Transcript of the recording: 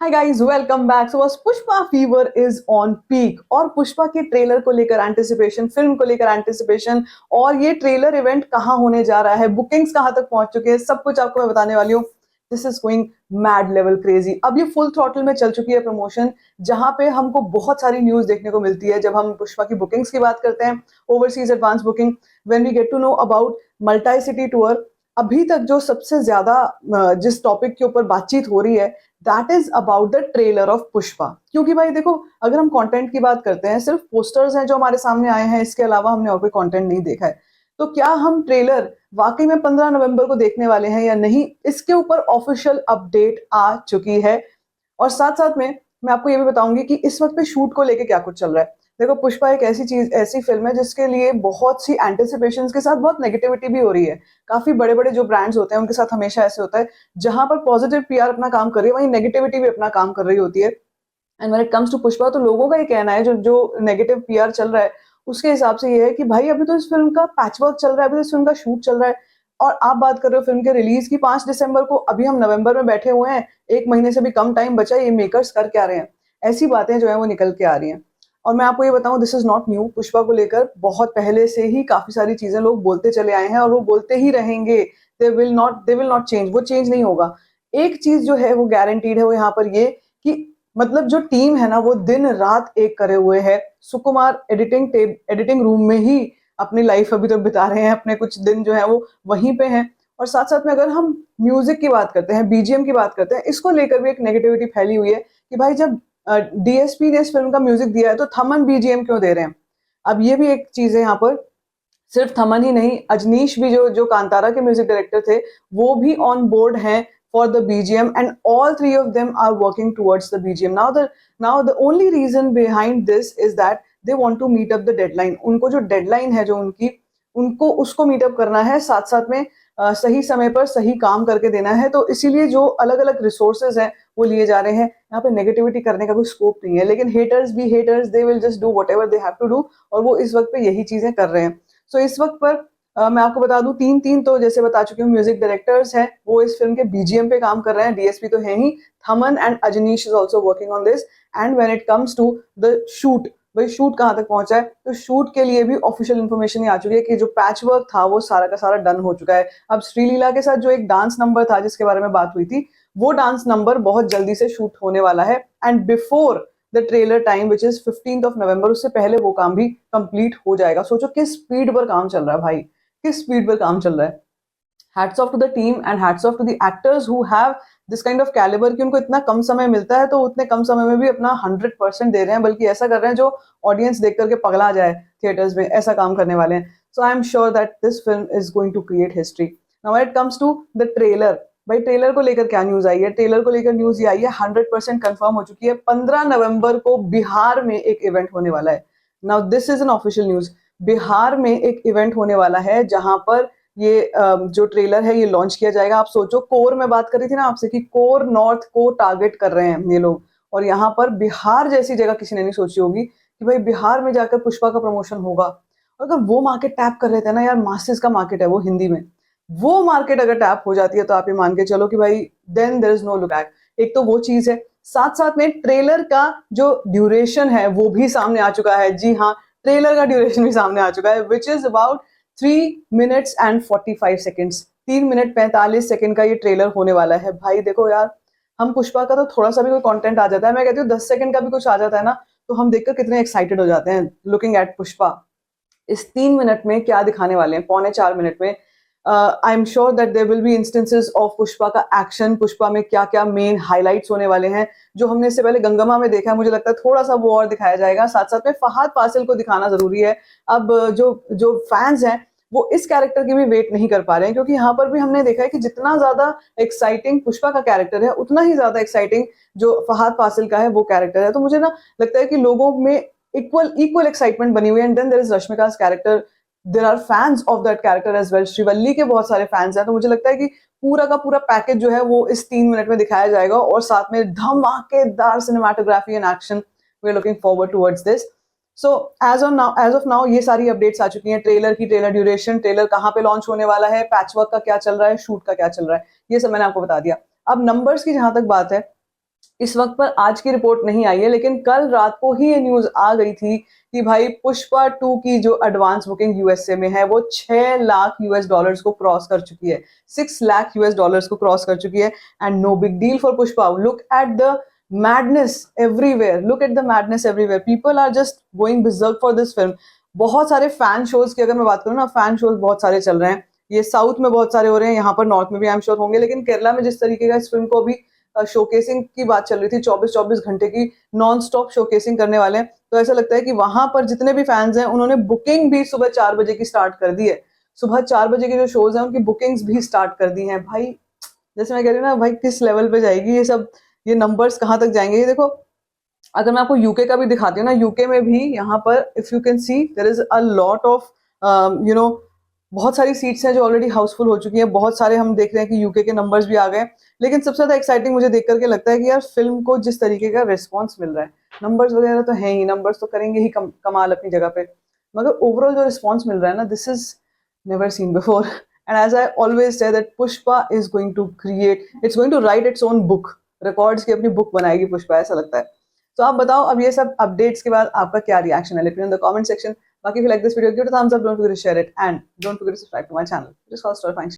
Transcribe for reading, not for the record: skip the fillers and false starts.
हाय guys, welcome back. So बस Pushpa fever is on peak और पुष्पा के ट्रेलर को लेकर एंटिसिपेशन, फिल्म को लेकर एंटिसिपेशन और ये ट्रेलर इवेंट कहाँ होने जा रहा है, बुकिंग्स कहाँ तक पहुंच चुके हैं, सब कुछ आपको मैं बताने वाली हूँ। This is going mad level crazy. अब ये फुल थ्रॉटल में चल चुकी है प्रमोशन, जहां पे हमको बहुत सारी न्यूज देखने को मिलती है जब हम पुष्पा की बुकिंग्स की बात करते हैं। Overseas advance booking, when we get to know about multi city tour. अभी तक जो सबसे ज्यादा जिस टॉपिक के ऊपर बातचीत हो रही है, that is about the trailer of Pushpa. क्योंकि भाई देखो, अगर हम कंटेंट की बात करते हैं, सिर्फ पोस्टर्स हैं जो हमारे सामने आए हैं, इसके अलावा हमने और कोई कंटेंट नहीं देखा है। तो क्या हम ट्रेलर वाकई में 15 नवंबर को देखने वाले हैं या नहीं, इसके ऊपर ऑफिशियल अपडेट आ चुकी है। और साथ साथ में मैं आपको ये भी बताऊंगी कि इस वक्त पे शूट को लेके क्या कुछ चल रहा है। देखो, पुष्पा एक ऐसी चीज, ऐसी फिल्म है जिसके लिए बहुत सी एंटिसिपेशंस के साथ बहुत नेगेटिविटी भी हो रही है। काफी बड़े बड़े जो ब्रांड्स होते हैं उनके साथ हमेशा ऐसे होता है, जहां पर पॉजिटिव पीआर अपना काम कर रही है वहीं नेगेटिविटी भी अपना काम कर रही होती है। And when it comes to Pushpa, तो लोगों का ये कहना है, जो जो नेगेटिव पीआर चल रहा है उसके हिसाब से ये है कि भाई अभी तो इस फिल्म का पैचवर्क चल रहा है, अभी तो इस फिल्म का शूट चल रहा है। और आप बात कर रहे हो फिल्म के रिलीज की 5 दिसंबर को, अभी हम नवंबर में बैठे हुए हैं, एक महीने से भी कम टाइम बचा है, ये मेकर्स कर क्या रहे हैं? ऐसी बातें जो है वो निकल के आ रही हैं। और मैं आपको ये बताऊं, this is not new. Pushpa को लेकर बहुत पहले से ही काफी सारी चीजें लोग बोलते चले आए हैं और वो बोलते ही रहेंगे। दे विल नॉट चेंज, वो चेंज नहीं होगा। एक चीज जो है वो गारंटीड है, वो यहाँ पर ये कि मतलब जो टीम है ना वो दिन रात एक करे हुए है। सुकुमार एडिटिंग रूम में ही अपनी लाइफ अभी तो बिता रहे हैं, अपने कुछ दिन जो है वो वहीं पे हैं। और साथ साथ में अगर हम म्यूजिक की बात करते हैं, बीजीएम की बात करते हैं, इसको लेकर भी एक नेगेटिविटी फैली हुई है कि भाई जब डीएसपी ने इस फिल्म का म्यूजिक दिया है तो थमन बीजीएम क्यों दे रहे हैं? अब ये भी एक चीज है यहाँ पर। सिर्फ थमन ही नहीं, अजनीश भी, जो जो कांतारा के म्यूजिक डायरेक्टर थे, वो भी ऑन बोर्ड हैं for the BGM, and all three of them are working towards the BGM. Now the only reason behind this is that they want to meet up the deadline. उनको जो deadline है, जो उनकी, उनको उसको meet up करना है। साथ साथ में सही समय पर सही काम करके देना है। तो इसीलिए जो अलग अलग रिसोर्सेज हैं वो लिए जा रहे हैं। यहाँ पे नेगेटिविटी करने का कोई स्कोप नहीं है, लेकिन हेटर्स भी haters, they will just do whatever they have to do, और वो इस वक्त पे यही चीजें कर रहे हैं। सो इस वक्त पर मैं आपको बता दूं, तीन तीन तो जैसे बता चुकी हूँ म्यूजिक डायरेक्टर्स हैं, वो इस फिल्म के बीजीएम पे काम कर रहे हैं। डीएसपी तो है ही, Thaman and Ajaneesh is also working on this. And when it comes to the shoot, भाई शूट कहाँ तक पहुंचा है? तो शूट के लिए भी ऑफिशियल इन्फॉर्मेशन ही आ चुकी है कि जो पैच वर्क था वो सारा का सारा डन हो चुका है। अब श्रीलीला के साथ जो एक डांस नंबर था जिसके बारे में बात हुई थी, वो डांस नंबर बहुत जल्दी से शूट होने वाला है, and before the trailer time which is 15 नवंबर, उससे पहले वो काम भी कंप्लीट हो जाएगा। सोचो किस स्पीड पर काम चल रहा है भाई, किस स्पीड पर काम चल रहा है। Hats off to the team and hats off to the actors who have this kind of calibre, कि उनको इतना कम समय मिलता है तो उतने कम समय में भी अपना 100% दे रहे हैं, बल्कि ऐसा कर रहे हैं जो ऑडियंस देख करके पगला जाए थिएटर्स में, ऐसा काम करने वाले हैं। So I am sure that this film is going to create history. Now when it comes to the trailer, भाई ट्रेलर को लेकर क्या न्यूज आई है? ट्रेलर को लेकर न्यूज ये आई है, 100% कंफर्म हो चुकी है, 15 नवंबर को बिहार में एक इवेंट होने वाला है। Now this is an official news. Bihar में एक इवेंट होने वाला है जहां पर ये जो ट्रेलर है ये लॉन्च किया जाएगा। आप सोचो, कोर में बात करी थी ना आपसे कि कोर नॉर्थ को टारगेट कर रहे हैं ये लोग, और यहाँ पर बिहार जैसी जगह किसी ने नहीं सोची होगी कि भाई बिहार में जाकर पुष्पा का प्रमोशन होगा। अगर वो मार्केट टैप कर लेते हैं ना यार, मासेस का मार्केट है वो हिंदी में, वो मार्केट अगर टैप हो जाती है तो आप ये मान के चलो कि भाई then there is no look back. एक तो वो चीज है, साथ साथ में ट्रेलर का जो ड्यूरेशन है वो भी सामने आ चुका है। जी हाँ, ट्रेलर का ड्यूरेशन भी सामने आ चुका है, which is about 3 minutes and 45 seconds। 3 minute 45 second का ये ट्रेलर होने वाला है। भाई देखो यार, हम पुष्पा का तो थोड़ा सा भी कोई कंटेंट आ जाता है, मैं कहती हूँ 10 सेकंड का भी कुछ आ जाता है ना, तो हम देखकर कितने एक्साइटेड हो जाते हैं लुकिंग एट पुष्पा। इस 3 मिनट में क्या दिखाने वाले हैं, पौने 4 मिनट में? I am sure that there will be instances of Pushpa का एक्शन, पुष्पा में क्या क्या मेन हाइलाइट्स होने वाले हैं जो हमने इससे पहले गंगमा में देखा है। मुझे लगता है थोड़ा सा वो और दिखाया जाएगा। साथ साथ में फहाद फासिल को दिखाना जरूरी है। अब जो जो फैंस हैं वो इस कैरेक्टर की भी वेट नहीं कर पा रहे हैं, क्योंकि यहाँ पर भी हमने देखा है कि जितना ज्यादा एक्साइटिंग पुष्पा का कैरेक्टर है, उतना ही ज्यादा एक्साइटिंग जो फहाद फासिल का है वो कैरेक्टर है। तो मुझे ना लगता है कि लोगों में इक्वल इक्वल एक्साइटमेंट बनी हुई है। And then there is Rashmika's character, there are fans of that character as well. Srivalli के बहुत सारे फैंस हैं। तो मुझे लगता है कि पूरा का पूरा पैकेज जो है वो इस 3 मिनट में दिखाया जाएगा, और साथ में धमाकेदार cinematography and action. We are looking forward towards this. So as of now ये सारी अपडेट्स आ चुकी हैं, ट्रेलर की, ट्रेलर ड्यूरेशन, ट्रेलर कहाँ पे लॉन्च होने वाला है, पैचवर्क का क्या चल रहा है, शूट का क्या चल रहा है, ये सब मैंने आपको बता दिया। अब नंबर्स की जहां तक बात है, इस वक्त पर आज की रिपोर्ट नहीं आई है, लेकिन कल रात को ही ये न्यूज आ गई थी कि भाई पुष्पा 2 की जो एडवांस बुकिंग यूएसए में है वो 6 लाख यूएस डॉलर्स को क्रॉस कर चुकी है, 6 लाख यूएस डॉलर्स को क्रॉस कर चुकी है। And no big deal for Pushpa. Look at the madness everywhere, look at the madness everywhere, people are just going berserk for this film. बहुत सारे फैन शोज की अगर मैं बात करूँ ना, फैन शोज बहुत सारे चल रहे हैं। ये साउथ में बहुत सारे हो रहे हैं, यहाँ पर नॉर्थ में भी आई एम श्योर होंगे, लेकिन केरला में जिस तरीके का इस फिल्म को अभी शोकेसिंग की बात चल रही थी, 24-24 घंटे की नॉन स्टॉप शोकेसिंग करने वाले हैं, तो ऐसा लगता है कि वहां पर जितने भी फैंस हैं उन्होंने बुकिंग भी सुबह 4 बजे की स्टार्ट कर दी है। सुबह 4 बजे के जो शोज हैं उनकी बुकिंग्स भी स्टार्ट कर दी हैं भाई। जैसे मैं कह रही हूँ ना भाई, किस लेवल पे जाएगी ये सब, ये नंबर्स कहाँ तक जाएंगे। ये देखो, अगर मैं आपको यूके का भी दिखाती हूँ ना, यूके में भी यहाँ पर if you can see there is a lot of you know बहुत सारी सीट्स हैं जो ऑलरेडी हाउसफुल हो चुकी हैं। बहुत सारे हम देख रहे हैं कि यूके के नंबर्स भी आ गए। लेकिन सबसे ज्यादा एक्साइटिंग मुझे देख करके लगता है कि यार फिल्म को जिस तरीके का रिस्पॉन्स मिल रहा है, नंबर्स वगैरह तो है ही, नंबर्स तो करेंगे ही कमाल अपनी जगह पे, मगर ओवरऑल जो रिस्पॉन्स मिल रहा है ना, this is never seen before. And as I always say that Pushpa is going to create, it's going to write its own book, records की अपनी बुक बनाएगी पुष्पा, ऐसा लगता है। तो आप बताओ अब ये सब अपडेट्स के बाद आपका क्या रिएक्शन है, let me know in the comment section. But if you like this video, give it a thumbs up, don't forget to share it, and don't forget to subscribe to my channel. Just call Story Fine.